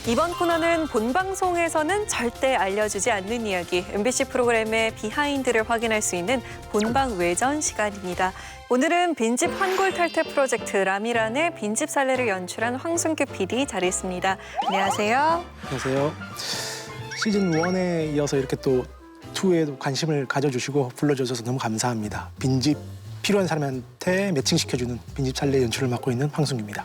이번 코너는 본 방송에서는 절대 알려주지 않는 이야기, MBC 프로그램의 비하인드를 확인할 수 있는 본방 외전 시간입니다. 오늘은 빈집 환골탈태 프로젝트 라미란의 빈집 살레를 연출한 황순규 PD 자리했습니다. 안녕하세요. 안녕하세요. 시즌 1에 이어서 이렇게 또 2에도 관심을 가져주시고 불러주셔서 너무 감사합니다. 빈집 필요한 사람한테 매칭시켜주는 빈집 살레 연출을 맡고 있는 황순규입니다.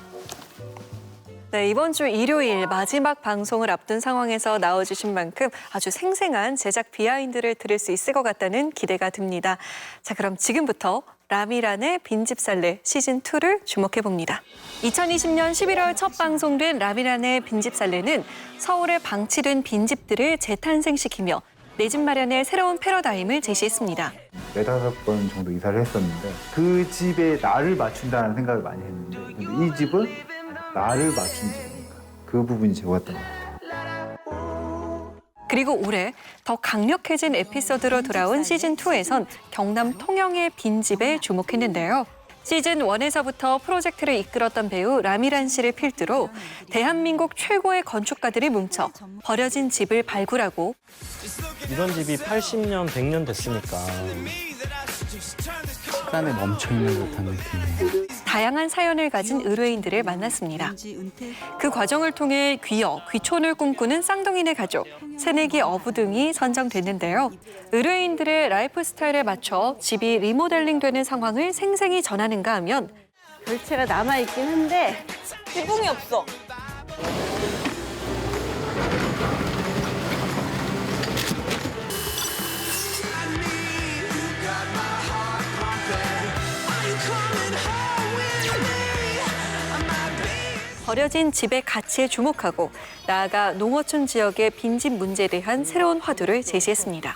네, 이번 주 일요일 마지막 방송을 앞둔 상황에서 나와주신 만큼 아주 생생한 제작 비하인드를 들을 수 있을 것 같다는 기대가 듭니다. 자, 그럼 지금부터 라미란의 빈집 살레 시즌2를 주목해봅니다. 2020년 11월 첫 방송된 라미란의 빈집 살레는 서울에 방치된 빈집들을 재탄생시키며 내 집 마련의 새로운 패러다임을 제시했습니다. 4-5번 정도 이사를 했었는데 그 집에 나를 맞춘다는 생각을 많이 했는데 근데 이 집은 나를 맞춘 집이니까 그 부분이 좋았던 것 같아요. 그리고 올해 더 강력해진 에피소드로 돌아온 시즌2에선 경남 통영의 빈집에 주목했는데요. 시즌1에서부터 프로젝트를 이끌었던 배우 라미란 씨를 필두로 대한민국 최고의 건축가들이 뭉쳐 버려진 집을 발굴하고 이런 집이 80년, 100년 됐으니까 시간에 멈춰있는 듯한 느낌이에요. 다양한 사연을 가진 의뢰인들을 만났습니다. 그 과정을 통해 귀여, 귀촌을 꿈꾸는 쌍둥이네 가족, 새내기 어부 등이 선정됐는데요. 의뢰인들의 라이프 스타일에 맞춰 집이 리모델링되는 상황을 생생히 전하는가 하면 별채가 남아있긴 한데 지붕이 없어. 버려진 집의 가치에 주목하고 나아가 농어촌 지역의 빈집 문제에 대한 새로운 화두를 제시했습니다.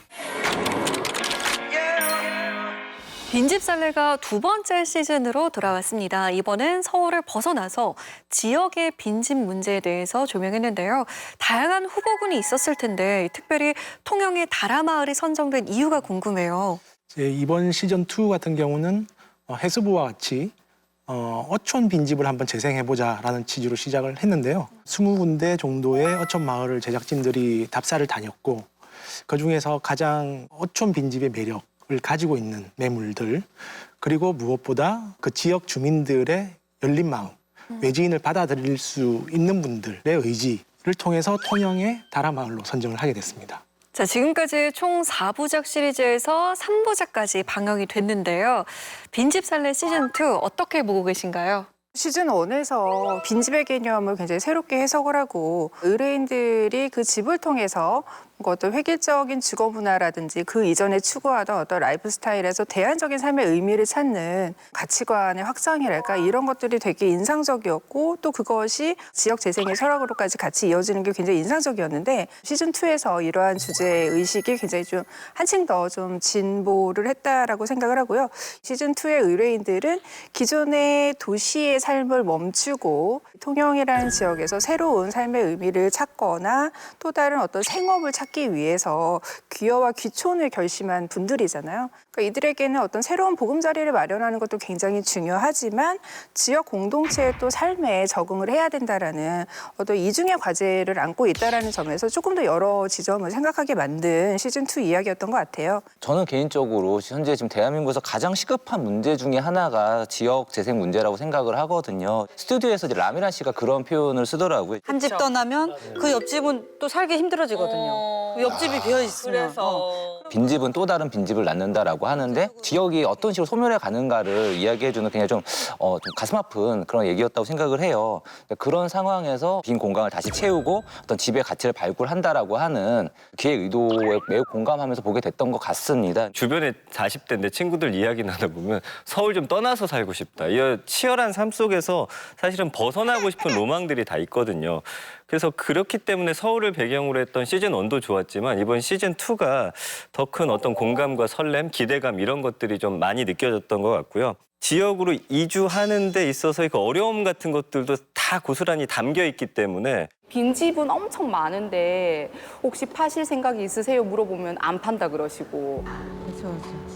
빈집 살레가 두 번째 시즌으로 돌아왔습니다. 이번엔 서울을 벗어나서 지역의 빈집 문제에 대해서 조명했는데요. 다양한 후보군이 있었을 텐데 특별히 통영의 다라마을이 선정된 이유가 궁금해요. 이번 시즌2 같은 경우는 해수부와 같이 어촌 빈집을 한번 재생해보자라는 취지로 시작을 했는데요. 20군데 정도의 어촌 마을을 제작진들이 답사를 다녔고 그중에서 가장 어촌 빈집의 매력을 가지고 있는 매물들 그리고 무엇보다 그 지역 주민들의 열린 마음, 외지인을 받아들일 수 있는 분들의 의지를 통해서 통영의 다라마을로 선정을 하게 됐습니다. 자, 지금까지 총 4부작 시리즈에서 3부작까지 방영이 됐는데요. 빈집 살레 시즌2 어떻게 보고 계신가요? 시즌 1에서 빈집의 개념을 굉장히 새롭게 해석을 하고 의뢰인들이 그 집을 통해서 어떤 획일적인 주거 문화라든지 그 이전에 추구하던 어떤 라이프 스타일에서 대안적인 삶의 의미를 찾는 가치관의 확장이랄까 이런 것들이 되게 인상적이었고 또 그것이 지역 재생의 철학으로까지 같이 이어지는 게 굉장히 인상적이었는데 시즌 2에서 이러한 주제 의식이 굉장히 좀 한층 더 좀 진보를 했다라고 생각을 하고요. 시즌 2의 의뢰인들은 기존의 도시의 삶을 멈추고 통영이라는 지역에서 새로운 삶의 의미를 찾거나 또 다른 어떤 생업을 찾기 위해서 귀여와 귀촌을 결심한 분들이잖아요. 그러니까 이들에게는 어떤 새로운 보금자리를 마련하는 것도 굉장히 중요하지만 지역 공동체의 또 삶에 적응을 해야 된다라는 어떤 이중의 과제를 안고 있다라는 점에서 조금 더 여러 지점을 생각하게 만든 시즌2 이야기였던 것 같아요. 저는 개인적으로 현재 지금 대한민국에서 가장 시급한 문제 중에 하나가 지역 재생 문제라고 생각을 하거든요. 스튜디오에서 이제 라미란 씨가 그런 표현을 쓰더라고요. 한 집 떠나면 그 옆집은 또 살기 힘들어지거든요. 그 옆집이 비어 있으면. 빈집은 또 다른 빈집을 낳는다라고 하는데 지역이 어떤 식으로 소멸해 가는가를 이야기해주는 굉장히 좀 가슴 아픈 그런 얘기였다고 생각을 해요. 그런 상황에서 빈 공간을 다시 채우고 어떤 집의 가치를 발굴한다라고 하는 기획 의도에 매우 공감하면서 보게 됐던 것 같습니다. 주변에 40대인데 친구들 이야기 나눠보면 서울 좀 떠나서 살고 싶다. 이 치열한 삶 속에서 사실은 벗어나고 싶은 로망들이 다 있거든요. 그래서 그렇기 때문에 서울을 배경으로 했던 시즌 1도 좋았지만 이번 시즌 2가 더 큰 어떤 공감과 설렘, 기대감 이런 것들이 좀 많이 느껴졌던 것 같고요. 지역으로 이주하는 데 있어서의 그 어려움 같은 것들도 다 고스란히 담겨 있기 때문에 빈집은 엄청 많은데 혹시 파실 생각이 있으세요? 물어보면 안 판다 그러시고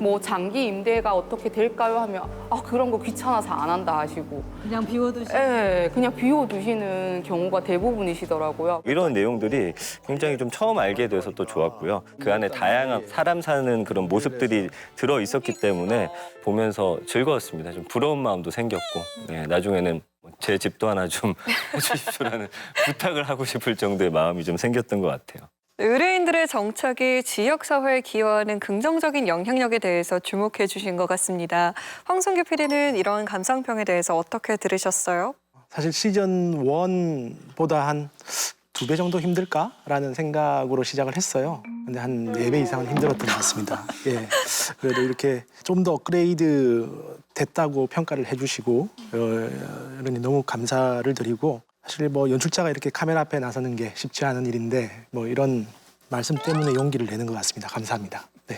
뭐 장기 임대가 어떻게 될까요? 하면 아 그런 거 귀찮아서 안 한다 하시고 그냥 비워두시. 네, 그냥 비워두시는 경우가 대부분이시더라고요. 이런 내용들이 굉장히 좀 처음 알게 돼서 또 좋았고요. 그 안에 다양한 사람 사는 그런 모습들이 들어 있었기 때문에 보면서 즐거웠습니다. 좀 부러운 마음도 생겼고 예, 나중에는 제 집도 하나 좀 해주십시오라는 부탁을 하고 싶을 정도의 마음이 좀 생겼던 것 같아요. 의뢰인들의 정착이 지역사회에 기여하는 긍정적인 영향력에 대해서 주목해 주신 것 같습니다. 황성규 PD는 이런 감상평에 대해서 어떻게 들으셨어요? 사실 시즌 1보다 한 2배 정도 힘들까라는 생각으로 시작을 했어요. 근데 한 4배 이상은 힘들었던 것 같습니다. 예. 그래도 이렇게 좀 더 업그레이드 됐다고 평가를 해주시고 이러니 너무 감사를 드리고 사실 뭐 연출자가 이렇게 카메라 앞에 나서는 게 쉽지 않은 일인데 뭐 이런 말씀 때문에 용기를 내는 것 같습니다. 감사합니다. 네.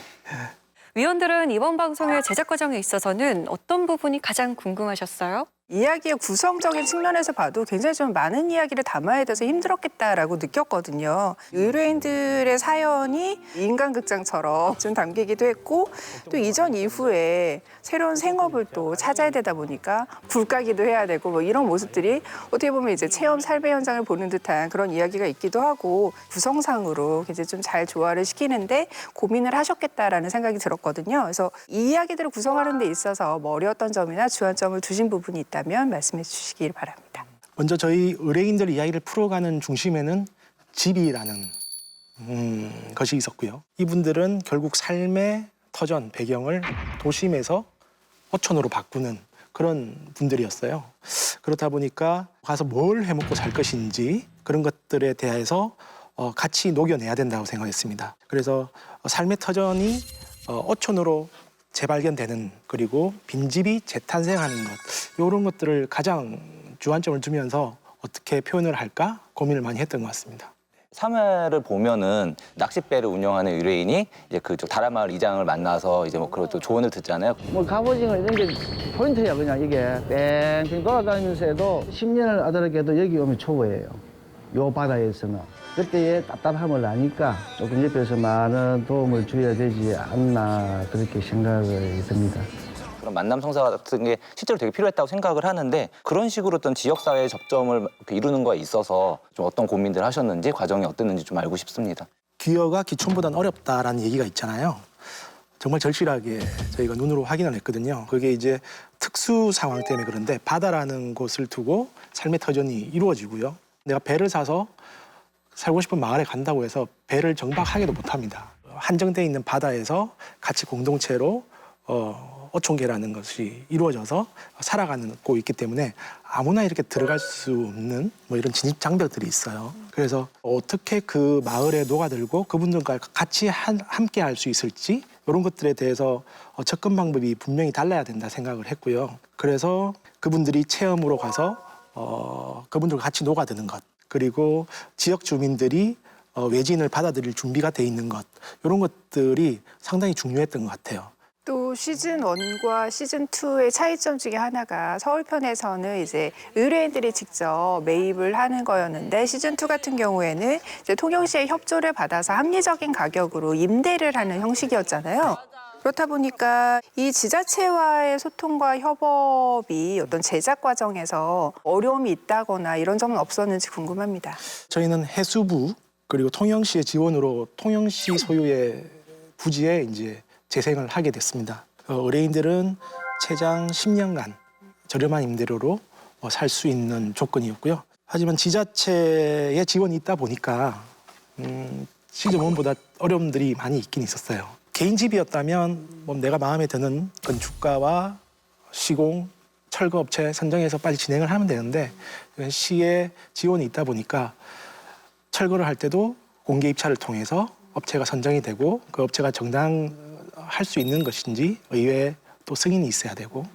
위원들은 이번 방송의 제작 과정에 있어서는 어떤 부분이 가장 궁금하셨어요? 이야기의 구성적인 측면에서 봐도 굉장히 좀 많은 이야기를 담아야 돼서 힘들었겠다라고 느꼈거든요. 의뢰인들의 사연이 인간극장처럼 좀 담기기도 했고 또 이전 이후에 새로운 생업을 또 찾아야 되다 보니까 불 까기도 해야 되고 뭐 이런 모습들이 어떻게 보면 이제 체험 삶의 현장을 보는 듯한 그런 이야기가 있기도 하고 구성상으로 굉장히 좀 잘 조화를 시키는데 고민을 하셨겠다라는 생각이 들었거든요. 그래서 이 이야기들을 구성하는 데 있어서 뭐 어려웠던 점이나 주안점을 두신 부분이 있다면 말씀해 주시길 바랍니다. 먼저 저희 의뢰인들 이야기를 풀어가는 중심에는 집이라는 것이 있었고요. 이분들은 결국 삶의 터전, 배경을 도심에서 어촌으로 바꾸는 그런 분들이었어요. 그렇다 보니까 가서 뭘 해먹고 살 것인지 그런 것들에 대해서 같이 녹여내야 된다고 생각했습니다. 그래서 삶의 터전이 어촌으로 재발견되는 그리고 빈집이 재탄생하는 것 이런 것들을 가장 주안점을 두면서 어떻게 표현을 할까 고민을 많이 했던 것 같습니다. 3회를 보면은 낚싯배를 운영하는 의뢰인이 이제 그쪽 다라마을 이장을 만나서 이제 뭐 그런 또 조언을 듣잖아요. 뭐 갑오징어 이런 게 포인트야 그냥 이게 뺑뺑 돌아다니면서 해도 10년을 하더라도 여기 오면 초보예요. 요 바다에서는. 그때의 답답함을 아니까 조금 옆에서 많은 도움을 줘야 되지 않나 그렇게 생각이 듭니다. 그런 만남 성사 같은 게 실제로 되게 필요했다고 생각을 하는데 그런 식으로 어떤 지역사회의 접점을 이루는 거에 있어서 좀 어떤 고민들 하셨는지 과정이 어땠는지 좀 알고 싶습니다. 기여가 기촌보다는 어렵다라는 얘기가 있잖아요. 정말 절실하게 저희가 눈으로 확인을 했거든요. 그게 이제 특수 상황 때문에 그런데 바다라는 곳을 두고 삶의 터전이 이루어지고요. 내가 배를 사서 살고 싶은 마을에 간다고 해서 배를 정박하기도 못합니다. 한정돼 있는 바다에서 같이 공동체로 어촌계라는 것이 이루어져서 살아가고 있기 때문에 아무나 이렇게 들어갈 수 없는 뭐 이런 진입 장벽들이 있어요. 그래서 어떻게 그 마을에 녹아들고 그분들과 같이 함께 할 수 있을지 이런 것들에 대해서 접근 방법이 분명히 달라야 된다 생각을 했고요. 그래서 그분들이 체험으로 가서 그분들과 같이 녹아드는 것 그리고 지역 주민들이 외지인을 받아들일 준비가 돼 있는 것 이런 것들이 상당히 중요했던 것 같아요. 또 시즌 1과 시즌 2의 차이점 중에 하나가 서울편에서는 이제 의뢰인들이 직접 매입을 하는 거였는데 시즌 2 같은 경우에는 이제 통영시의 협조를 받아서 합리적인 가격으로 임대를 하는 형식이었잖아요. 그렇다 보니까 이 지자체와의 소통과 협업이 어떤 제작 과정에서 어려움이 있다거나 이런 점은 없었는지 궁금합니다. 저희는 해수부 그리고 통영시의 지원으로 통영시 소유의 부지에 이제 재생을 하게 됐습니다. 의뢰인들은 최장 10년간 저렴한 임대료로 살 수 있는 조건이었고요. 하지만 지자체의 지원이 있다 보니까 시즌 1보다 어려움들이 많이 있긴 있었어요. 개인 집이었다면 뭐 내가 마음에 드는 건축가와 시공, 철거업체 선정해서 빨리 진행을 하면 되는데 시의 지원이 있다 보니까 철거를 할 때도 공개 입찰을 통해서 업체가 선정이 되고 그 업체가 정당할 수 있는 것인지 의회에 또 승인이 있어야 되고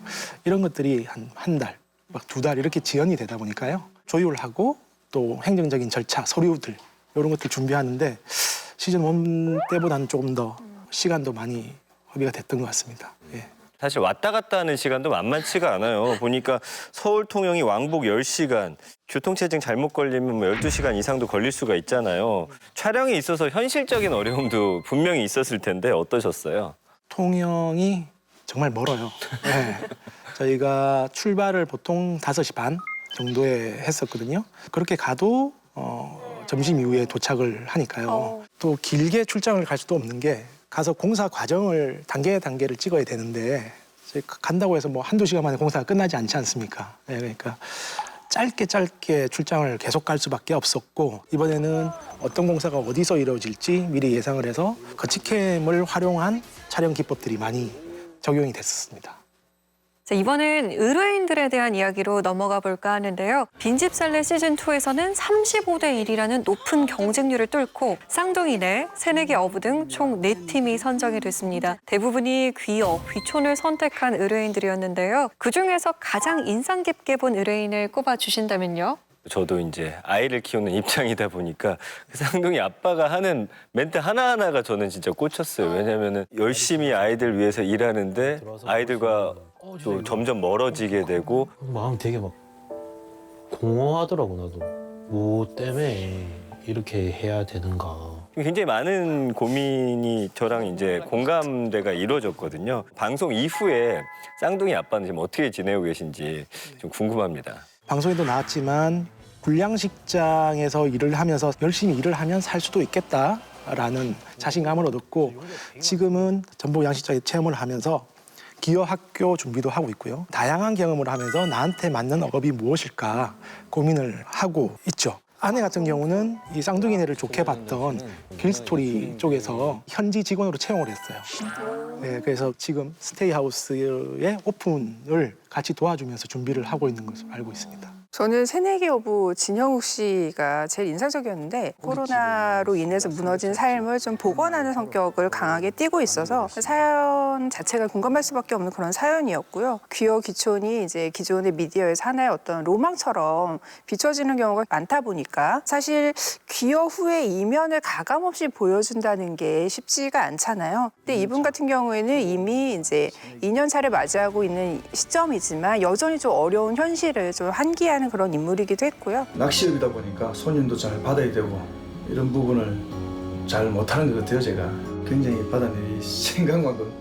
이런 것들이 한 달, 막 2달 이렇게 지연이 되다 보니까요. 조율하고 또 행정적인 절차, 서류들 이런 것들 준비하는데 시즌 1 때보다는 조금 더 시간도 많이 허비가 됐던 것 같습니다. 예. 사실 왔다 갔다 하는 시간도 만만치가 않아요. 보니까 서울 통영이 왕복 10시간, 교통체증 잘못 걸리면 뭐 12시간 이상도 걸릴 수가 있잖아요. 촬영에 있어서 현실적인 어려움도 분명히 있었을 텐데 어떠셨어요? 통영이 정말 멀어요. 네. 저희가 출발을 보통 5시 반 정도에 했었거든요. 그렇게 가도 점심 이후에 도착을 하니까요. 또 길게 출장을 갈 수도 없는 게 가서 공사 과정을 단계를 찍어야 되는데 간다고 해서 뭐 한두 시간 만에 공사가 끝나지 않지 않습니까? 네, 그러니까 짧게 출장을 계속 갈 수밖에 없었고 이번에는 어떤 공사가 어디서 이루어질지 미리 예상을 해서 거치캠을 활용한 촬영 기법들이 많이 적용이 됐었습니다. 자, 이번엔 의뢰인들에 대한 이야기로 넘어가 볼까 하는데요. 빈집살레 시즌2에서는 35대 1이라는 높은 경쟁률을 뚫고 쌍둥이 내 새내기 어부 등 총 4팀이 선정이 됐습니다. 대부분이 귀여, 귀촌을 선택한 의뢰인들이었는데요. 그중에서 가장 인상 깊게 본 의뢰인을 꼽아주신다면요? 저도 이제 아이를 키우는 입장이다 보니까 그 쌍둥이 아빠가 하는 멘트 하나하나가 저는 진짜 꽂혔어요. 왜냐면은 열심히 아이들 위해서 일하는데 아이들과 또 점점 멀어지게 되고 마음 되게 막 공허하더라고 나도. 뭐 때문에 이렇게 해야 되는가. 굉장히 많은 고민이 저랑 이제 공감대가 이루어졌거든요. 방송 이후에 쌍둥이 아빠는 지금 어떻게 지내고 계신지 좀 궁금합니다. 방송에도 나왔지만 불량식장에서 일을 하면서 열심히 일을 하면 살 수도 있겠다라는 자신감을 얻었고 지금은 전북 양식장에 체험을 하면서 기여 학교 준비도 하고 있고요. 다양한 경험을 하면서 나한테 맞는 업이 무엇일까 고민을 하고 있죠. 아내 같은 경우는 이 쌍둥이네를 좋게 봤던 길스토리 쪽에서 현지 직원으로 채용을 했어요. 네, 그래서 지금 스테이하우스의 오픈을 같이 도와주면서 준비를 하고 있는 것으로 알고 있습니다. 저는 새내기 어부 진영욱 씨가 제일 인상적이었는데 코로나로 인해서 무너진 삶을 좀 복원하는 성격을 강하게 띠고 있어서 사연 자체가 공감할 수밖에 없는 그런 사연이었고요. 귀여 귀촌이 이제 기존의 미디어에서 하나의 어떤 로망처럼 비춰지는 경우가 많다 보니까 사실 귀여 후의 이면을 가감없이 보여준다는 게 쉽지가 않잖아요. 근데 이분 같은 경우에는 이미 이제 2년 차를 맞이하고 있는 시점이지만 여전히 좀 어려운 현실을 좀 한기하는 그런 인물이기도 했고요. 낚시업이다 보니까 손님도 잘 받아야 되고 이런 부분을 잘 못하는 것 같아요. 제가 굉장히 받아내기 생각만큼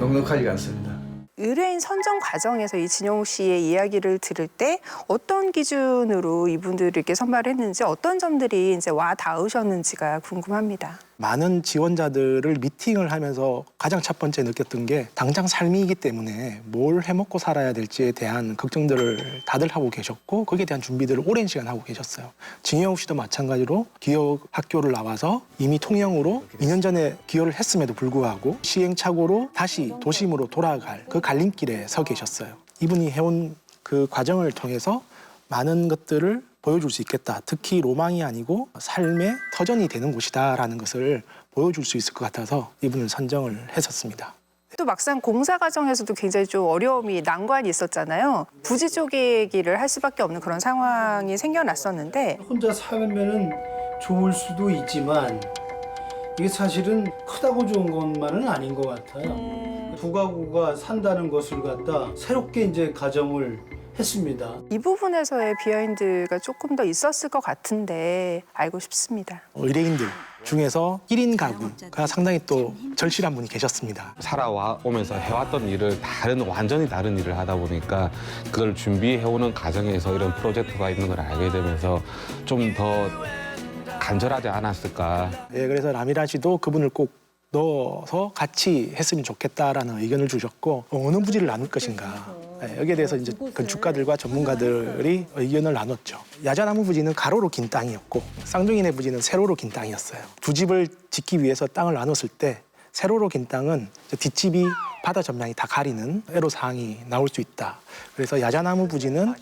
넉넉하지가 않습니다. 의뢰인 선정 과정에서 이 진영욱 씨의 이야기를 들을 때 어떤 기준으로 이분들을 이렇게 선발했는지 어떤 점들이 이제 와 닿으셨는지가 궁금합니다. 많은 지원자들을 미팅을 하면서 가장 첫 번째 느꼈던 게 당장 삶이기 때문에 뭘 해먹고 살아야 될지에 대한 걱정들을 다들 하고 계셨고 거기에 대한 준비들을 오랜 시간 하고 계셨어요. 진영욱 씨도 마찬가지로 기여 학교를 나와서 이미 통영으로 2년 전에 기여를 했음에도 불구하고 시행착오로 다시 도심으로 돌아갈 그 갈림길에 서 계셨어요. 이분이 해온 그 과정을 통해서 많은 것들을 보여줄 수 있겠다. 특히 로망이 아니고 삶의 터전이 되는 곳이다라는 것을 보여줄 수 있을 것 같아서 이분을 선정을 했었습니다. 또 막상 공사 과정에서도 굉장히 좀 어려움이 난관이 있었잖아요. 부지 쪼개기를 할 수밖에 없는 그런 상황이 생겨났었는데 혼자 살면은 좋을 수도 있지만 이게 사실은 크다고 좋은 것만은 아닌 것 같아요. 두 가구가 산다는 것을 갖다 새롭게 이제 가정을 했습니다. 이 부분에서의 비하인드가 조금 더 있었을 것 같은데 알고 싶습니다. 의뢰인들 중에서 1인 가구가 상당히 또 절실한 분이 계셨습니다. 살아오면서 해왔던 일을 완전히 다른 일을 하다 보니까 그걸 준비해오는 과정에서 이런 프로젝트가 있는 걸 알게 되면서 좀 더 간절하지 않았을까. 예, 그래서 라미란 씨도 그분을 꼭 넣어서 같이 했으면 좋겠다라는 의견을 주셨고 어느 부지를 나눌 것인가. 네, 여기에 대해서 이제 건축가들과 전문가들이 의견을 나눴죠. 야자나무 부지는 가로로 긴 땅이었고 쌍둥이네 부지는 세로로 긴 땅이었어요. 두 집을 짓기 위해서 땅을 나눴을 때 세로로 긴 땅은 뒷집이 바다 전망이 다 가리는 애로사항이 나올 수 있다. 그래서 야자나무 부지는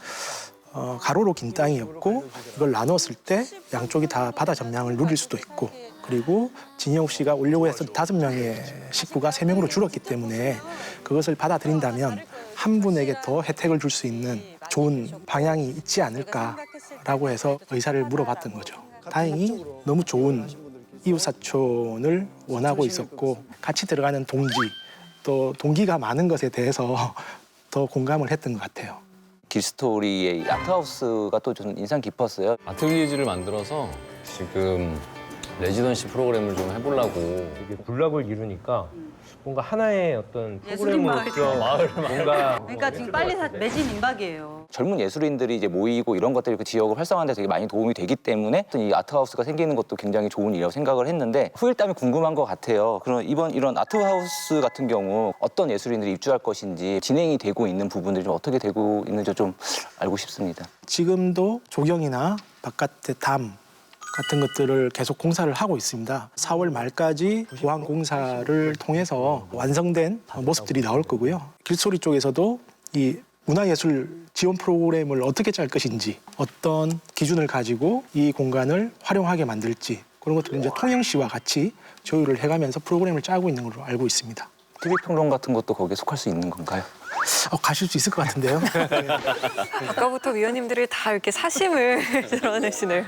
가로로 긴 땅이었고 이걸 나눴을 때 양쪽이 다 바다 전망을 누릴 수도 있고 그리고 진영욱 씨가 오려고 해서 5명의 식구가 3명으로 줄었기 때문에 그것을 받아들인다면 한 분에게 더 혜택을 줄 수 있는 좋은 방향이 있지 않을까라고 해서 의사를 물어봤던 거죠. 다행히 너무 좋은 이웃사촌을 원하고 있었고 같이 들어가는 동지 또 동기가 많은 것에 대해서 더 공감을 했던 것 같아요. 길스토리의 이 아트하우스가 또 저는 인상 깊었어요. 아틀리에지를 만들어서 지금 레지던시 프로그램을 좀 해보려고. 이게 군락을 이루니까 뭔가 하나의 어떤 예술인 프로그램으로서 마을을 뭔가 그러니까 지금 빨리 매진 임박이에요. 젊은 예술인들이 이제 모이고 이런 것들이 그 지역을 활성화하는 데 되게 많이 도움이 되기 때문에 이 아트하우스가 생기는 것도 굉장히 좋은 일이라고 생각을 했는데 후일담이 궁금한 것 같아요. 그럼 이번 이런 아트하우스 같은 경우 어떤 예술인들이 입주할 것인지 진행이 되고 있는 부분들이 좀 어떻게 되고 있는지 좀 알고 싶습니다. 지금도 조경이나 바깥의 담 같은 것들을 계속 공사를 하고 있습니다. 4월 말까지 보완 공사를 통해서 완성된 모습들이 나올 거고요. 길소리 쪽에서도 이 문화예술 지원 프로그램을 어떻게 짤 것인지, 어떤 기준을 가지고 이 공간을 활용하게 만들지, 그런 것들을 이제 통영 씨와 같이 조율을 해가면서 프로그램을 짜고 있는 걸로 알고 있습니다. TV 평론 같은 것도 거기에 속할 수 있는 건가요? 가실 수 있을 것 같은데요. 아까부터 위원님들이 다 이렇게 사심을 드러내시네요.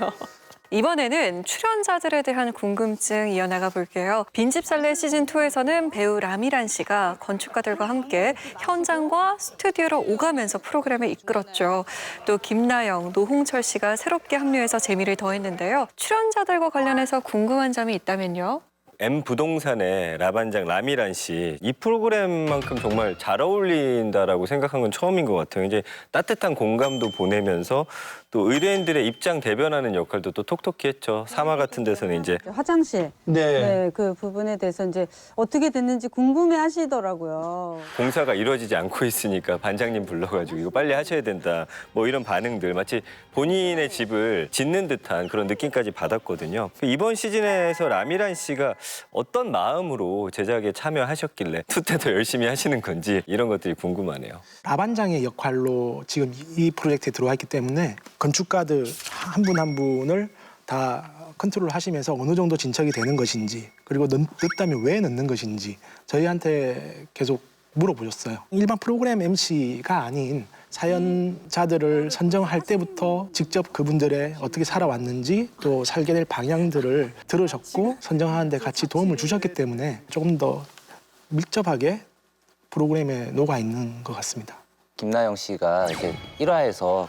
이번에는 출연자들에 대한 궁금증 이어나가 볼게요. 빈집살레 시즌2에서는 배우 라미란 씨가 건축가들과 함께 현장과 스튜디오를 오가면서 프로그램을 이끌었죠. 또 김나영, 노홍철 씨가 새롭게 합류해서 재미를 더했는데요. 출연자들과 관련해서 궁금한 점이 있다면요? M부동산의 라반장 라미란 씨, 이 프로그램만큼 정말 잘 어울린다라고 생각한 건 처음인 것 같아요. 이제 따뜻한 공감도 보내면서 또 의뢰인들의 입장 대변하는 역할도 또 톡톡히 했죠. 사마 같은 데서는 이제 화장실. 네, 그 부분에 대해서 이제 어떻게 됐는지 궁금해 하시더라고요. 공사가 이루어지지 않고 있으니까 반장님 불러가지고 이거 빨리 하셔야 된다. 뭐 이런 반응들, 마치 본인의 집을 짓는 듯한 그런 느낌까지 받았거든요. 이번 시즌에서 라미란 씨가 어떤 마음으로 제작에 참여하셨길래 투 때 더 열심히 하시는 건지 이런 것들이 궁금하네요. 라반장의 역할로 지금 이 프로젝트에 들어와 있기 때문에 건축가들 한 분 한 분을 다 컨트롤 하시면서 어느 정도 진척이 되는 것인지, 그리고 넣었다면 왜 넣는 것인지 저희한테 계속 물어보셨어요. 일반 프로그램 MC가 아닌 사연자들을 선정할 때부터 직접 그분들의 어떻게 살아왔는지 또 살게 될 방향들을 들으셨고 선정하는 데 같이 도움을 주셨기 때문에 조금 더 밀접하게 프로그램에 녹아 있는 것 같습니다. 김나영 씨가 이렇게 1화에서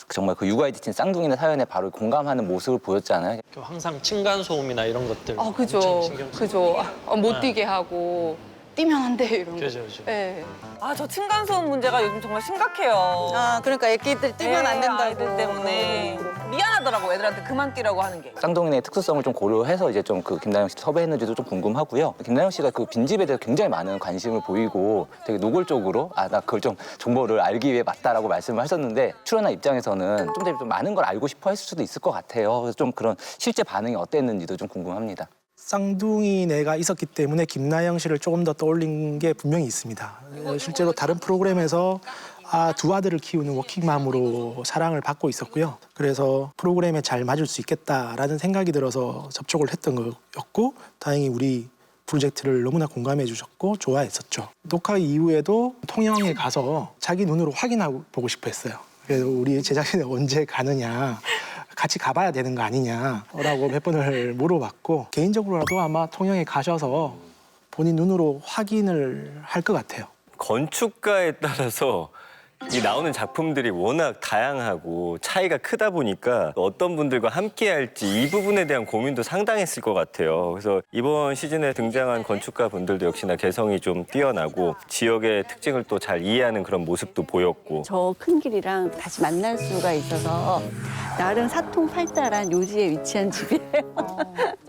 정말 그 육아에 지친 쌍둥이네 사연에 바로 공감하는 모습을 보였잖아요. 항상 층간소음이나 이런 것들 그죠. 그죠. 못 뛰게 하고. 뛰면 안 돼, 이런 거. 그죠. 네. 저 층간소음 문제가 요즘 정말 심각해요. 그러니까 애기들 뛰면 안 된다고. 아이들 때문에. 미안하더라고, 애들한테 그만 뛰라고 하는 게. 쌍둥이의 특수성을 좀 고려해서 이제 좀 그 김나영 씨 섭외했는지도 좀 궁금하고요. 김나영 씨가 그 빈집에 대해서 굉장히 많은 관심을 보이고 되게 노골적으로 나 그걸 좀 정보를 알기 위해 맞다라고 말씀을 하셨는데 출연한 입장에서는 좀 많은 걸 알고 싶어 했을 수도 있을 것 같아요. 그래서 좀 그런 실제 반응이 어땠는지도 좀 궁금합니다. 쌍둥이네가 있었기 때문에 김나영 씨를 조금 더 떠올린 게 분명히 있습니다. 실제로 다른 프로그램에서 두 아들을 키우는 워킹맘으로 사랑을 받고 있었고요. 그래서 프로그램에 잘 맞을 수 있겠다라는 생각이 들어서 접촉을 했던 거였고 다행히 우리 프로젝트를 너무나 공감해 주셨고 좋아했었죠. 녹화 이후에도 통영에 가서 자기 눈으로 확인하고 보고 싶어 했어요. 그래서 우리 제작진이 언제 가느냐, 같이 가봐야 되는 거 아니냐라고 몇 번을 물어봤고 개인적으로라도 아마 통영에 가셔서 본인 눈으로 확인을 할 것 같아요. 건축가에 따라서 이 나오는 작품들이 워낙 다양하고 차이가 크다 보니까 어떤 분들과 함께 할지 이 부분에 대한 고민도 상당했을 것 같아요. 그래서 이번 시즌에 등장한 건축가 분들도 역시나 개성이 좀 뛰어나고 지역의 특징을 또 잘 이해하는 그런 모습도 보였고 저 큰 길이랑 다시 만날 수가 있어서 나름 사통팔달한 요지에 위치한 집이에요.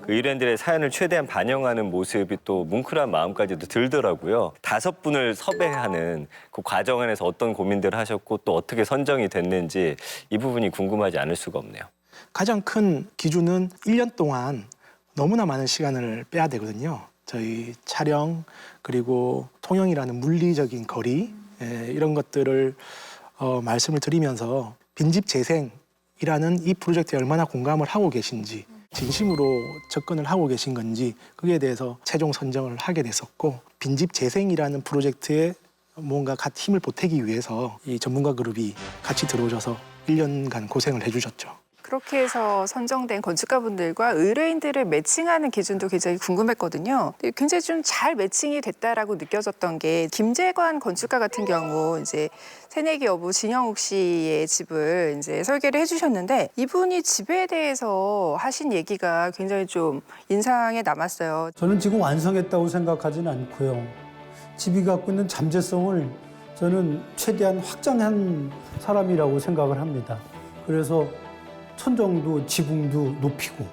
그 의뢰인들의 사연을 최대한 반영하는 모습이 또 뭉클한 마음까지도 들더라고요. 5분을 섭외하는 그 과정 안에서 어떤 고민들을 하셨고 또 어떻게 선정이 됐는지 이 부분이 궁금하지 않을 수가 없네요. 가장 큰 기준은 1년 동안 너무나 많은 시간을 빼야 되거든요. 저희 촬영 그리고 통영이라는 물리적인 거리 이런 것들을 말씀을 드리면서 빈집 재생이라는 이 프로젝트에 얼마나 공감을 하고 계신지 진심으로 접근을 하고 계신 건지 그에 대해서 최종 선정을 하게 됐었고 빈집 재생이라는 프로젝트에 뭔가 힘을 보태기 위해서 이 전문가 그룹이 같이 들어오셔서 1년간 고생을 해주셨죠. 그렇게 해서 선정된 건축가분들과 의뢰인들을 매칭하는 기준도 굉장히 궁금했거든요. 근데 굉장히 좀 잘 매칭이 됐다라고 느껴졌던 게 김재관 건축가 같은 경우 이제 새내기 여부 진영욱 씨의 집을 이제 설계를 해주셨는데 이분이 집에 대해서 하신 얘기가 굉장히 좀 인상에 남았어요. 저는 지금 완성했다고 생각하지는 않고요. 집이 갖고 있는 잠재성을 저는 최대한 확장한 사람이라고 생각을 합니다. 그래서 천정도 지붕도 높이고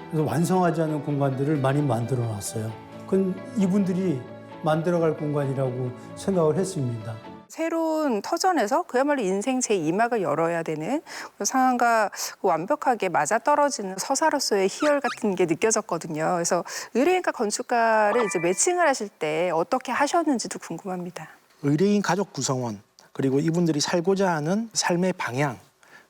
그래서 완성하지 않은 공간들을 많이 만들어 놨어요. 그건 이분들이 만들어갈 공간이라고 생각을 했습니다. 새로운 터전에서 그야말로 인생 제2막을 열어야 되는 그 상황과 완벽하게 맞아떨어지는 서사로서의 희열 같은 게 느껴졌거든요. 그래서 의뢰인과 건축가를 이제 매칭을 하실 때 어떻게 하셨는지도 궁금합니다. 의뢰인 가족 구성원, 그리고 이분들이 살고자 하는 삶의 방향,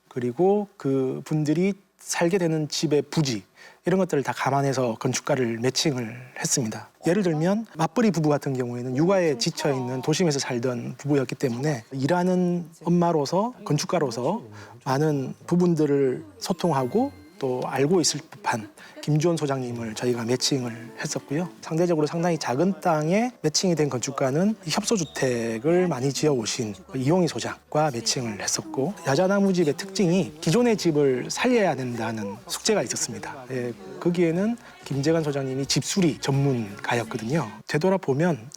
그리고 그 분들이 살게 되는 집의 부지, 이런 것들을 다 감안해서 건축가를 매칭을 했습니다. 예를 들면 맞벌이 부부 같은 경우에는 육아에 지쳐있는 도심에서 살던 부부였기 때문에 일하는 엄마로서 건축가로서 많은 부분들을 소통하고 또 알고 있을 법한 김주원 소장님을 저희가 매칭을 했었고요. 상대적으로 상당히 작은 땅에 매칭이 된 건축가는 협소주택을 많이 지어오신 이용희 소장과 매칭을 했었고, 야자나무집의 특징이 기존의 집을 살려야 된다는 숙제가 있었습니다. 예, 거기에는 김재관 소장님이 집수리 전문가였거든요. 되돌아보면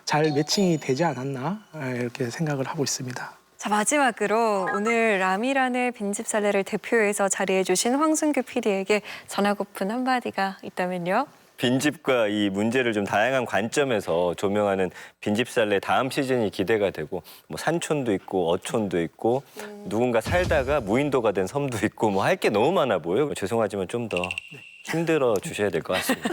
잘 매칭이 되지 않았나 이렇게 생각을 하고 있습니다. 자, 마지막으로 오늘 라미란의 빈집 살레를 대표해서 자리해 주신 황순규 PD에게 전하고픈 한마디가 있다면요? 빈집과 이 문제를 좀 다양한 관점에서 조명하는 빈집살레 다음 시즌이 기대가 되고, 뭐 산촌도 있고 어촌도 있고 누군가 살다가 무인도가 된 섬도 있고 뭐 할 게 너무 많아 보여요. 죄송하지만 좀 더 힘들어 주셔야 될 것 같습니다.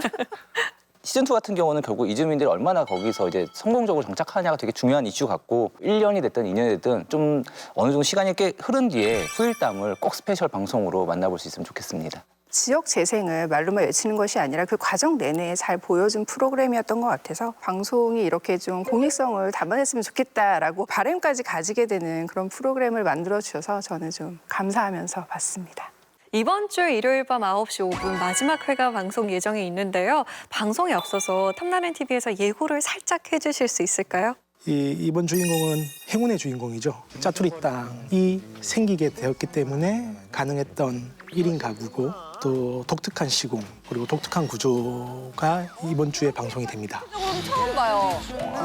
시즌2 같은 경우는 결국 이주민들이 얼마나 거기서 이제 성공적으로 정착하느냐가 되게 중요한 이슈 같고 1년이 됐든 2년이 됐든 좀 어느 정도 시간이 꽤 흐른 뒤에 후일담을 꼭 스페셜 방송으로 만나볼 수 있으면 좋겠습니다. 지역 재생을 말로만 외치는 것이 아니라 그 과정 내내 잘 보여준 프로그램이었던 것 같아서 방송이 이렇게 좀 공익성을 담아냈으면 좋겠다라고 바람까지 가지게 되는 그런 프로그램을 만들어주셔서 저는 좀 감사하면서 봤습니다. 이번 주 일요일 밤 9시 5분 마지막 회가 방송 예정에 있는데요. 방송에 앞서서 탐나는 TV에서 예고를 살짝 해주실 수 있을까요? 이번 주인공은 행운의 주인공이죠. 짜투리 땅이 생기게 되었기 때문에 가능했던 1인 가구고 또 독특한 시공 그리고 독특한 구조가 이번 주에 방송이 됩니다. 처음 봐요.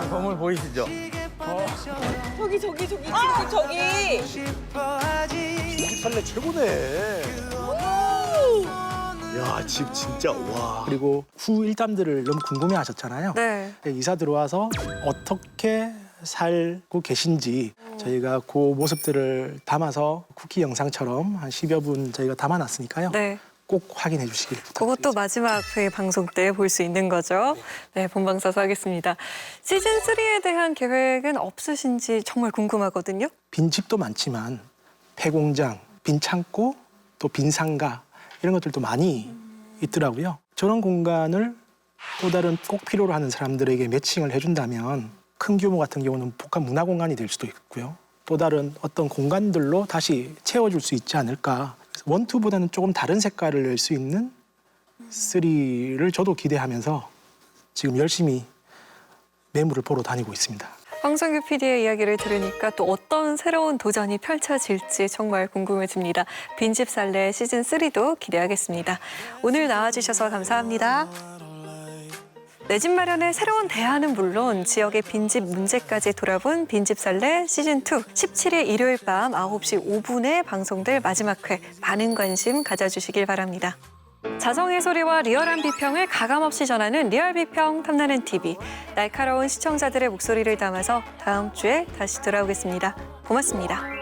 건물 보이시죠? 저기. 설레 최고네. 야, 집 진짜 와. 그리고 후 일담들을 너무 궁금해하셨잖아요. 네. 이사 들어와서 어떻게 살고 계신지 저희가 그 모습들을 담아서 쿠키 영상처럼 한 10여 분 저희가 담아놨으니까요. 네. 꼭 확인해 주시길 부탁드립니다. 그것도 마지막 회 방송 때 볼 수 있는 거죠. 네, 본방사수 하겠습니다. 시즌 3에 대한 계획은 없으신지 정말 궁금하거든요. 빈 집도 많지만 폐공장, 빈 창고, 또 빈 상가 이런 것들도 많이 있더라고요. 저런 공간을 또 다른 꼭 필요로 하는 사람들에게 매칭을 해준다면 큰 규모 같은 경우는 복합 문화 공간이 될 수도 있고요. 또 다른 어떤 공간들로 다시 채워줄 수 있지 않을까. 원, 투보다는 조금 다른 색깔을 낼 수 있는 3를 저도 기대하면서 지금 열심히 매물을 보러 다니고 있습니다. 황순규 PD의 이야기를 들으니까 또 어떤 새로운 도전이 펼쳐질지 정말 궁금해집니다. 빈집 살레 시즌 3도 기대하겠습니다. 오늘 나와주셔서 감사합니다. 내 집 마련의 새로운 대안은 물론 지역의 빈집 문제까지 돌아본 빈집 살레 시즌 2 17일 일요일 밤 9시 5분에 방송될 마지막 회 많은 관심 가져주시길 바랍니다. 자성의 소리와 리얼한 비평을 가감없이 전하는 리얼 비평 탐나는 TV. 날카로운 시청자들의 목소리를 담아서 다음 주에 다시 돌아오겠습니다. 고맙습니다.